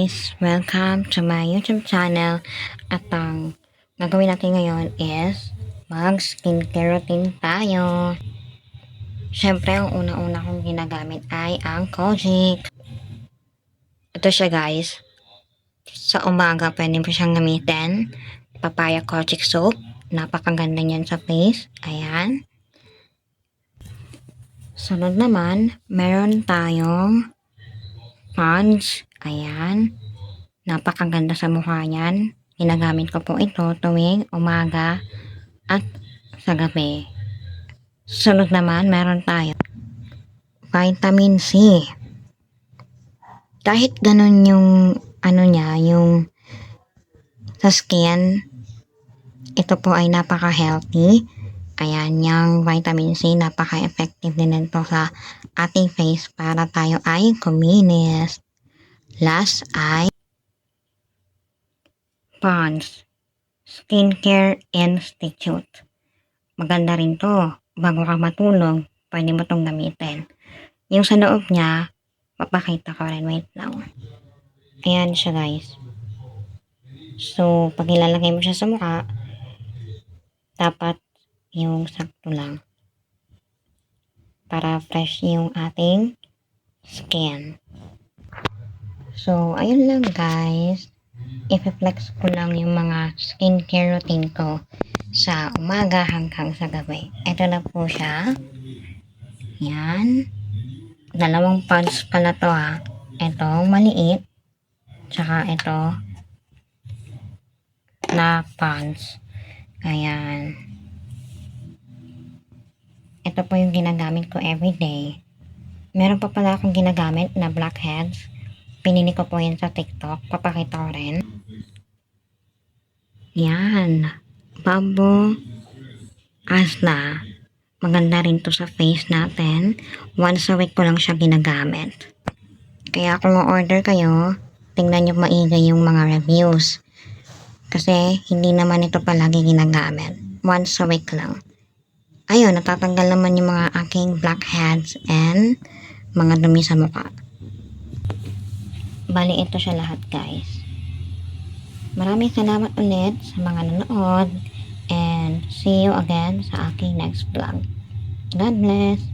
guys! Welcome to my YouTube channel. At ang gagawin natin ngayon is mag-skincare routine tayo. Siyempre, ang una-una kong ginagamit ay ang Kojic. Ito siya guys. Sa umaga, pwede mo siyang gamitin. Papaya Kojic soap. Napakaganda niyan sa face. Ayan. Sunod naman, meron tayong Pond's. Ayan. Napakaganda sa mukha niyan. Ginagamit ko po ito tuwing umaga at sa gabi. Sunod naman, meron tayo vitamin C. Kahit ganun yung niya, yung sa skin, ito po ay napaka-healthy. Ayan, yung vitamin C, napaka-effective din nito sa ating face para tayo ay kuminis. Last ay Pond's Skincare Institute. Maganda rin to. Bago ka matulog, pwede mo itong gamitin. Yung sa loob niya, papakita ko rin. Wait lang. Ayan siya guys. So, pag ilalagay mo siya sa mukha, dapat yung sakto lang. Para fresh yung ating skin. So, ayun lang guys. I-flex ko lang yung mga skincare routine ko sa umaga hanggang sa gabi. Ito na po siya. Yan. Dalawang pods pala to ha. Itong maliit. Tsaka ito na pods. Ayan. Ito po yung ginagamit ko everyday. Meron pa pala akong ginagamit na blackheads. Pinili ko po yan sa TikTok. Papakita ko rin. Yan. Bamboo Asla. Maganda rin to sa face natin. Once a week ko lang siya ginagamit. Kaya kung order kayo, tingnan nyo maigi yung mga reviews. Kasi hindi naman ito palagi ginagamit. Once a week lang. Ayun, natatanggal naman yung mga aking blackheads and mga dumi sa mukha. Bali, ito siya lahat guys. Maraming salamat ulit sa mga nanood and see you again sa aking next vlog. God bless!